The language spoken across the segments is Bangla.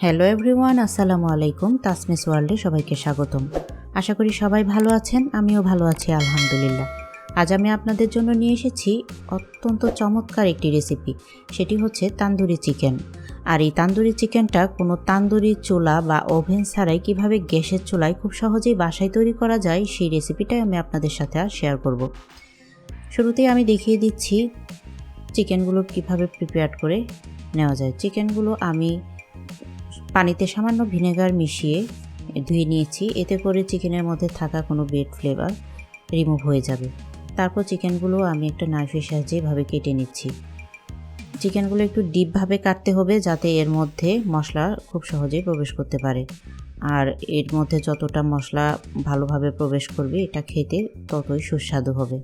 হ্যালো এভরিওয়ান, আসসালামু আলাইকুম। তাসমিস ওয়ার্ল্ডে সবাইকে স্বাগতম। আশা করি সবাই ভালো আছেন, আমিও ভালো আছি আলহামদুলিল্লাহ। আজ আমি আপনাদের জন্য নিয়ে এসেছি অত্যন্ত চমৎকার একটি রেসিপি, সেটি হচ্ছে তান্দুরি চিকেন। আর এই তান্দুরি চিকেনটা কোনো তান্দুরি চুলা বা ওভেন ছাড়াই কীভাবে গ্যাসের চুলায় খুব সহজেই বাসায় তৈরি করা যায়, সেই রেসিপিটাই আমি আপনাদের সাথে আর শেয়ার করব। শুরুতেই আমি দেখিয়ে দিচ্ছি চিকেনগুলো কিভাবে প্রিপেয়ার করে নেওয়া যায়। চিকেনগুলো আমি পানিতে সামান্য ভিনেগার মিশিয়ে ধুয়ে নিয়েছি, এতে করে চিকেনের মধ্যে থাকা কোনো ব্যাড ফ্লেভার রিমুভ হয়ে যাবে। তারপর চিকেনগুলো আমি একটা নাইফের সাহায্যে এভাবে কেটে নিচ্ছি। চিকেনগুলো একটু ডিপভাবে কাটতে হবে, যাতে এর মধ্যে মশলা খুব সহজেই প্রবেশ করতে পারে। আর এর মধ্যে যতটা মশলা ভালোভাবে প্রবেশ করবে, এটা খেতে ততই সুস্বাদু হবে।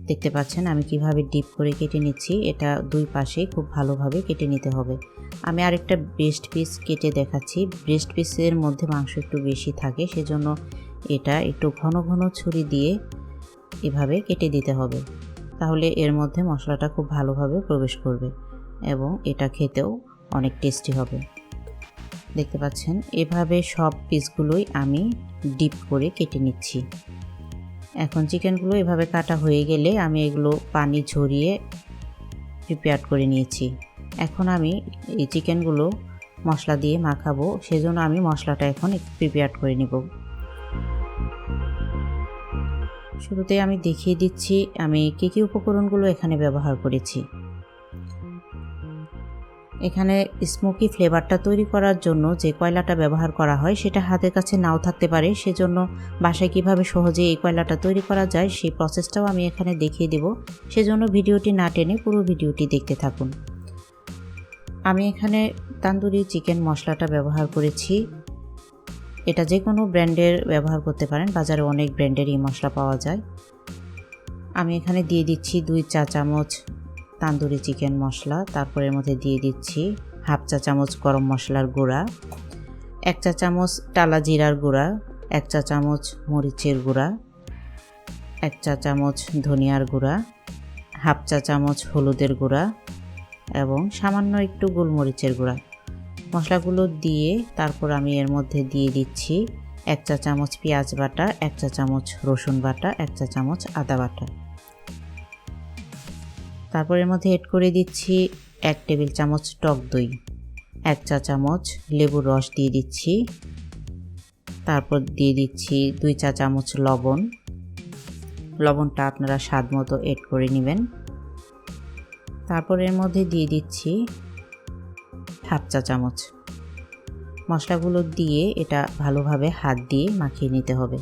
দেখতে পাচ্ছেন আমি কিভাবে ডিপ করে কেটে নিচ্ছি। এটা দুই পাশে খুব ভালোভাবে কেটে নিতে হবে। আমি আরেকটা ব্রেস্ট পিস কেটে দেখাচ্ছি। ব্রেস্ট পিসের মধ্যে মাংস একটু বেশি থাকে, সেজন্য এটা একটু ঘন ঘন ছুরি দিয়ে এভাবে কেটে দিতে হবে। তাহলে এর মধ্যে মশলাটা খুব ভালোভাবে প্রবেশ করবে এবং এটা খেতেও অনেক টেস্টি হবে। দেখতে পাচ্ছেন এভাবে সব পিসগুলোই আমি ডিপ করে কেটে নিচ্ছি। এখন চিকেনগুলো এভাবে কাটা হয়ে গেলে আমি এগুলো পানি ঝরিয়ে প্রিপেয়ার করে নিয়েছি। এখন আমি এই চিকেনগুলো মশলা দিয়ে মাখাবো, সেজন্য আমি মশলাটা এখন প্রিপেয়ার করে নিব। শুরুতে আমি দেখিয়ে দিচ্ছি আমি কী উপকরণগুলো এখানে ব্যবহার করেছি। এখানে স্মোকি ফ্লেভারটা তৈরি করার জন্য যে কয়লাটা ব্যবহার করা হয়, সেটা হাতের কাছে নাও থাকতে পারে, সেজন্য বাসায় কিভাবে সহজে এই কয়লাটা তৈরি করা যায় সেই প্রসেসটাও আমি এখানে দেখিয়ে দেব। সেজন্য ভিডিওটি না টেনে পুরো ভিডিওটি দেখতে থাকুন। আমি এখানে তান্দুরি চিকেন মশলাটা ব্যবহার করেছি। এটা যে কোনো ব্র্যান্ডের ব্যবহার করতে পারেন, বাজারে অনেক ব্র্যান্ডের এই মশলা পাওয়া যায়। আমি এখানে দিয়ে দিচ্ছি 2 চা চামচ তান্দুরি চিকেন মশলা। তারপর এর মধ্যে দিয়ে দিচ্ছি হাফ চা চামচ গরম মশলার গুঁড়া, 1 চা চামচ টালা জিরার গুঁড়া, 1 চা চামচ মরিচের গুঁড়া, 1 চা চামচ ধনিয়ার গুঁড়া, হাফ চা চামচ হলুদের গুঁড়া এবং সামান্য একটু গোলমরিচের গুঁড়া। মশলাগুলো দিয়ে তারপর আমি এর মধ্যে দিয়ে দিচ্ছি 1 চা চামচ পেঁয়াজ বাটা, 1 চা চামচ রসুন বাটা, 1 চা চামচ আদা বাটা। তারপর এর মধ্যে এড করে দিচ্ছি 1 টেবিল চামচ টক দই, 1 চা চামচ লেবুর রস দিয়ে দিচ্ছি। তারপর দিয়ে দিচ্ছি 2 চা চামচ লবণ। লবণটা আপনারা স্বাদ মতো এড করে নেবেন। তারপর এর মধ্যে দিয়ে দিচ্ছি হাফ চা চামচ। মশলাগুলো দিয়ে এটা ভালোভাবে হাত দিয়ে মাখিয়ে নিতে হবে।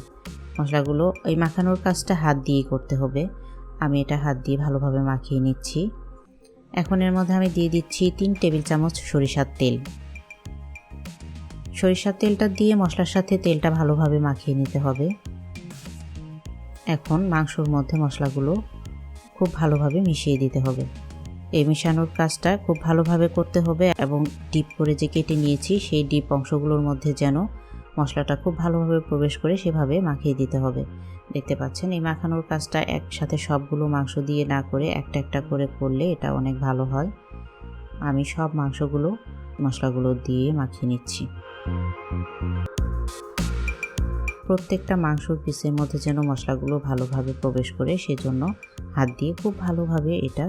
মশলাগুলো এই মাখানোর কাজটা হাত দিয়েই করতে হবে। আমি এটা হাত দিয়ে ভালোভাবে মাখিয়ে নিচ্ছি। এখন এর মধ্যে আমি দিয়ে দিচ্ছি 3 টেবিল চামচ সরিষার তেল। সরিষার তেলটা দিয়ে মশলার সাথে তেলটা ভালোভাবে মাখিয়ে নিতে হবে। এখন মাংসর মধ্যে মশলাগুলো খুব ভালোভাবে মিশিয়ে দিতে হবে। এই মেশানোর কাজটা খুব ভালোভাবে করতে হবে এবং ডিপ করে যে কেটে নিয়েছি সেই ডিপ অংশগুলোর মধ্যে যেন মশলাটা খুব ভালোভাবে প্রবেশ করে সেভাবে মাখিয়ে দিতে হবে। দেখতে পাচ্ছেন এই মাখানোর কাজটা একসাথে সবগুলো মাংস দিয়ে না করে একটা একটা করে করলে এটা অনেক ভালো হয়। আমি সব মাংসগুলো মশলাগুলো দিয়ে মাখিয়ে নিচ্ছি। প্রত্যেকটা মাংসর পিসের মধ্যে যেন মশলাগুলো ভালোভাবে প্রবেশ করে, সেজন্য হাত দিয়ে খুব ভালোভাবে এটা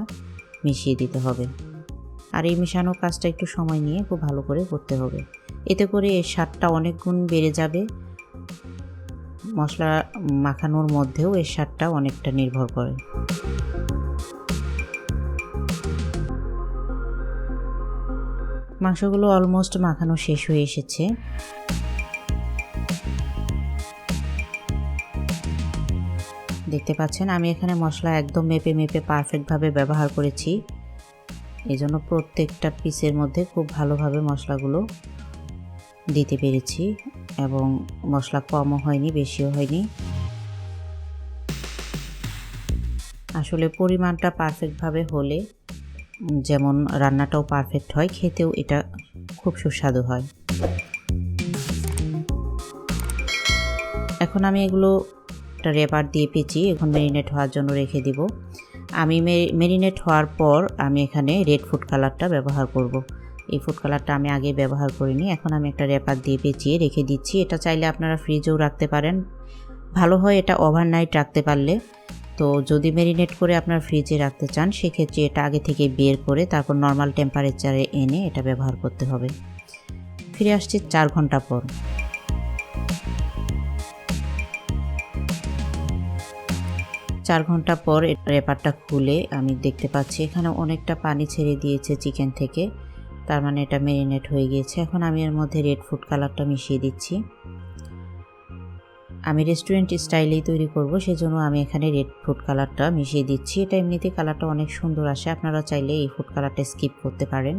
মিশিয়ে দিতে হবে। আর এই মেশানোর কাজটা একটু সময় নিয়ে খুব ভালো করে করতে হবে। এতে করে এর স্বাদটা অনেক গুণ বেড়ে যাবে। মশলা মাখানোর মধ্যেও এর স্বাদটা অনেকটা নির্ভর করে। মাংসগুলো অলমোস্ট মাখানো শেষ হয়ে এসেছে। দেখতে পাচ্ছেন আমি এখানে মশলা একদম মেপে মেপে পারফেক্টভাবে ব্যবহার করেছি। এই জন্য প্রত্যেকটা পিসের মধ্যে খুব ভালোভাবে মশলাগুলো দিতে পেরেছি এবং মশলা কমও হয়নি বেশিও হয়নি। আসলে পরিমাণটা পারফেক্টভাবে হলে যেমন রান্নাটাও পারফেক্ট হয়, খেতেও এটা খুব সুস্বাদু হয়। এখন আমি এগুলো একটা রেপার দিয়ে পেঁচিয়ে এখন ম্যারিনেট হওয়ার জন্য রেখে দিব। আমি মেরিনেট হওয়ার পর আমি এখানে রেড ফুড কালারটা ব্যবহার করব। এই ফুড কালারটা আমি আগে ব্যবহার করিনি। এখন আমি একটা র্যাপার দিয়ে পেঁচিয়ে রেখে দিচ্ছি। এটা চাইলে আপনারা ফ্রিজেও রাখতে পারেন, ভালো হয় এটা ওভারনাইট রাখতে পারলে। তো যদি মেরিনেট করে আপনার ফ্রিজে রাখতে চান সেক্ষেত্রে এটা আগে থেকে বের করে তারপর নর্মাল টেম্পারেচারে এনে এটা ব্যবহার করতে হবে। ফিরে আসছি 4 ঘন্টা পর। 4 ঘন্টা পর র্যাপারটা খুলে আমি দেখতে পাচ্ছি এখানে অনেকটা পানি ছেড়ে দিয়েছে চিকেন থেকে, তার মানে এটা মেরিনেট হয়ে গিয়েছে। এখন আমি এর মধ্যে রেড ফুড কালারটা মিশিয়ে দিচ্ছি। আমি রেস্টুরেন্ট স্টাইলেই তৈরি করব, সেজন্য আমি এখানে রেড ফুড কালারটা মিশিয়ে দিচ্ছি। এটা এমনিতে কালারটা অনেক সুন্দর আসে, আপনারা চাইলে এই ফুড কালারটা স্কিপ করতে পারেন।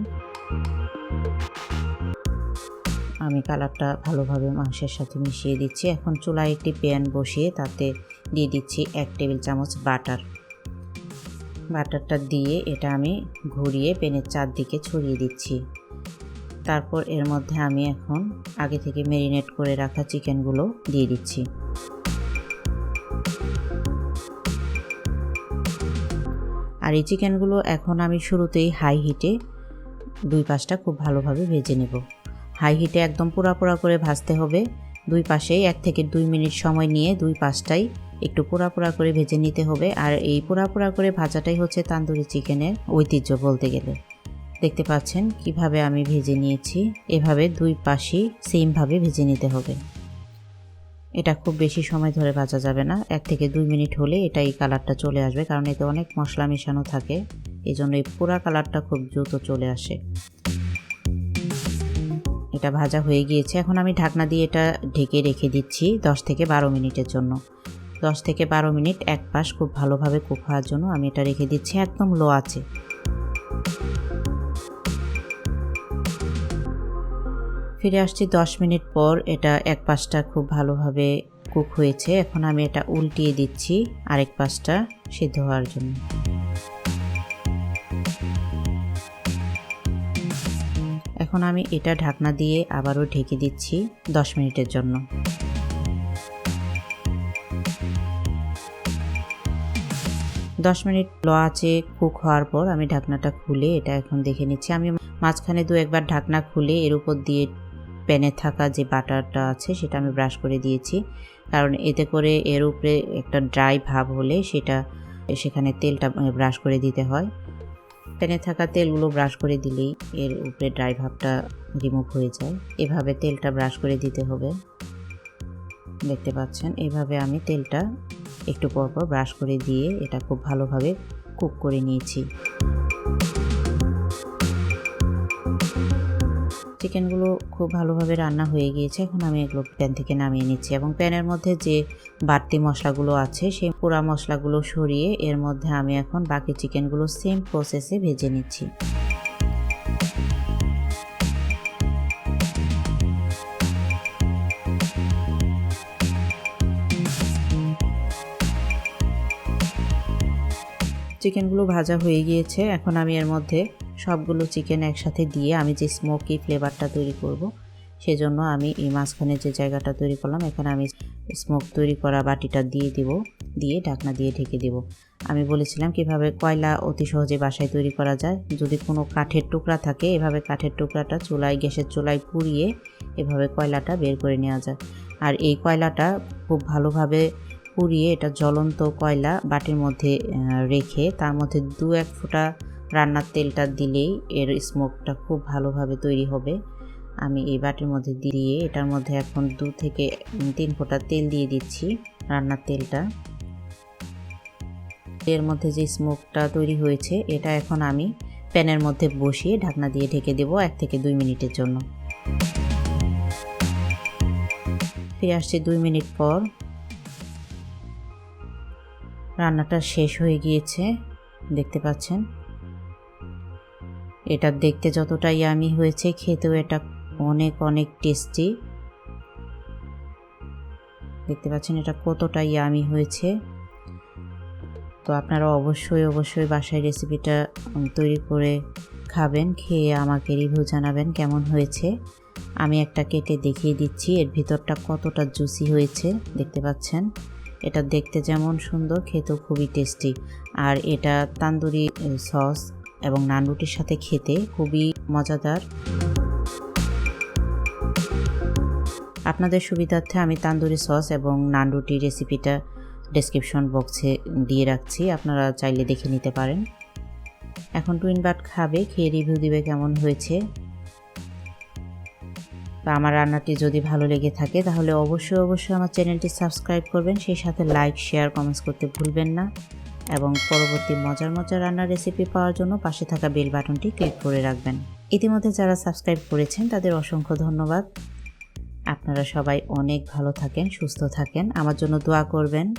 আমি কালারটা ভালোভাবে মাংসের সাথে মিশিয়ে দিচ্ছি। এখন চুলায় একটি প্যান বসিয়ে তাতে দিয়ে দিচ্ছি 1 টেবিল চামচ বাটার। বাটারটা দিয়ে এটা আমি ঘুরিয়ে প্যানের চারদিকে ছড়িয়ে দিচ্ছি। তারপর এর মধ্যে আমি এখন আগে থেকে ম্যারিনেট করে রাখা চিকেনগুলো দিয়ে দিচ্ছি। আর এই চিকেনগুলো এখন আমি শুরুতেই হাই হিটে 2 পাশটা খুব ভালোভাবে ভেজে নেব। হাই হিটে একদম পোড়া করে ভাজতে হবে। 2 পাশেই 1 থেকে 2 মিনিট সময় নিয়ে 2 পাশটাই একটু পোড়া করে ভেজে নিতে হবে। আর এই পোড়া করে ভাজাটাই হচ্ছে তান্দুরি চিকেনের ঐতিহ্য বলতে গেলে। দেখতে পাচ্ছেন কিভাবে আমি ভেজে নিয়েছি। এভাবে 2 পাশই সেমভাবে ভেজে নিতে হবে। এটা খুব বেশি সময় ধরে ভাজা যাবে না, 1 থেকে 2 মিনিট হলে এটা এই কালারটা চলে আসবে, কারণ এতে অনেক মশলা মেশানো থাকে, এজন্য এই পুরা কালারটা খুব দ্রুত চলে আসে। এটা ভাজা হয়ে গিয়েছে। এখন আমি ঢাকনা দিয়ে এটা ঢেকে রেখে দিচ্ছি 10 থেকে 12 মিনিটের জন্য। 10 থেকে 12 মিনিট এক পাশ খুব ভালোভাবে কুক হওয়ার জন্য আমি এটা রেখে দিচ্ছি একদম লো আঁচে। ফিরে আসছি 10 মিনিট পর। এটা এক পাশটা খুব ভালোভাবে কুক হয়েছে। এখন আমি এটা উল্টিয়ে দিচ্ছি আরেক পাশটা সিদ্ধ হওয়ার জন্য। এখন আমি এটা ঢাকনা দিয়ে আবারও ঢেকে দিচ্ছি 10 মিনিটের জন্য। 10 মিনিট লো আঁচে কুক হওয়ার পর আমি ঢাকনাটা খুলে এটা এখন দেখে নিচ্ছি। আমি মাঝখানে 2-1 বার ঢাকনা খুলে এর উপর দিয়ে প্যানে থাকা যে বাটারটা আছে সেটা আমি ব্রাশ করে দিয়েছি, কারণ এতে করে এর উপরে একটা ড্রাই ভাব হলে সেখানে তেলটা ব্রাশ করে দিতে হয়। প্যানে থাকা তেলগুলো ব্রাশ করে দিলেই এর উপরে ড্রাই ভাবটা রিমুভ হয়ে যায়। এভাবে তেলটা ব্রাশ করে দিতে হবে। দেখতে পাচ্ছেন এভাবে আমি তেলটা একটু পরপর ব্রাশ করে দিয়ে এটা খুব ভালোভাবে কুক করে নিয়েছি। চিকেনগুলো খুব ভালোভাবে রান্না হয়ে গিয়েছে। এখন আমি এগুলো প্যান থেকে নামিয়ে নিচ্ছি এবং প্যানের মধ্যে যে বাড়তি মশলাগুলো আছে সেই পোড়া মশলাগুলো সরিয়ে এর মধ্যে আমি এখন বাকি চিকেনগুলো সেম প্রসেসে ভেজে নিচ্ছি। চিকেনগুলো ভাজা হয়ে গিয়েছে। এখন আমি এর মধ্যে সবগুলো চিকেন একসাথে দিয়ে আমি যে স্মোকি ফ্লেভারটা তৈরি করব সেজন্য আমি এই মাঝখানে যে জায়গাটা তৈরি করলাম এখানে আমি স্মোক তৈরি করা বাটিটা দিয়ে দিব, দিয়ে ঢাকনা দিয়ে ঢেকে দেব। আমি বলেছিলাম কিভাবে কয়লা অতি সহজে বাসায় তৈরি করা যায়। যদি কোনো কাঠের টুকরা থাকে এভাবে কাঠের টুকরাটা গ্যাসের চুলায় পুড়িয়ে এভাবে কয়লাটা বের করে নেওয়া যায়। আর এই কয়লাটা খুব ভালোভাবে পুড়িয়ে এটা জ্বলন্ত কয়লা বাটির মধ্যে রেখে তার মধ্যে 2-1 ফোঁটা রান্নার তেলটা দিলেই এর স্মোকটা খুব ভালোভাবে তৈরি হবে। আমি এই বাটির মধ্যে দিয়ে এটার মধ্যে এখন 2 থেকে 3 ফোঁটা তেল দিয়ে দিচ্ছি, রান্নার তেলটা। এর মধ্যে যে স্মোকটা তৈরি হয়েছে এটা এখন আমি প্যানের মধ্যে বসিয়ে ঢাকনা দিয়ে ঢেকে দেব 1 থেকে 2 মিনিটের জন্য। ফিরে আসছি 2 মিনিট পর। রান্নাটা শেষ হয়ে গিয়েছে, দেখতে পাচ্ছেন। এটা দেখতে যতটা ইয়ামি হয়েছে খেতেও এটা অনেক টেস্টি। দেখতে পাচ্ছেন এটা কতটা ইয়ামি হয়েছে। তো আপনারা অবশ্যই বাসায় রেসিপিটা তৈরি করে খাবেন, খেয়ে আমাকে রিভিউ জানাবেন কেমন হয়েছে। আমি একটা কেটে দেখিয়ে দিচ্ছি এর ভিতরটা কতটা জুসি হয়েছে। দেখতে পাচ্ছেন এটা দেখতে যেমন সুন্দর, খেতেও খুবই টেস্টি। আর এটা তান্দুরি সস এবং নান রুটির সাথে খেতে খুবই মজাদার। আপনাদের সুবিধার্থে আমি তান্দুরি সস এবং নান রুটি রেসিপিটা ডেসক্রিপশন বক্সে দিয়ে রাখছি, আপনারা চাইলে দেখে নিতে পারেন। এখন টুইন বাট খাবে, খেয়ে রিভিউ দিবে কেমন হয়েছে। বা আমার রান্নাটি যদি ভালো লেগে থাকে তাহলে অবশ্যই আমার চ্যানেলটি সাবস্ক্রাইব করবেন, সেই সাথে লাইক, শেয়ার, কমেন্টস করতে ভুলবেন না। এবং পরবর্তী মজার রান্নার রেসিপি পাওয়ার জন্য পাশে থাকা বেল বাটনটি ক্লিক করে রাখবেন। ইতিমধ্যে যারা সাবস্ক্রাইব করেছেন তাদের অসংখ্য ধন্যবাদ। আপনারা সবাই অনেক ভালো থাকেন, সুস্থ থাকেন, আমার জন্য দোয়া করবেন।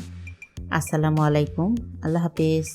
আসসালামু আলাইকুম, আল্লাহ হাফেজ।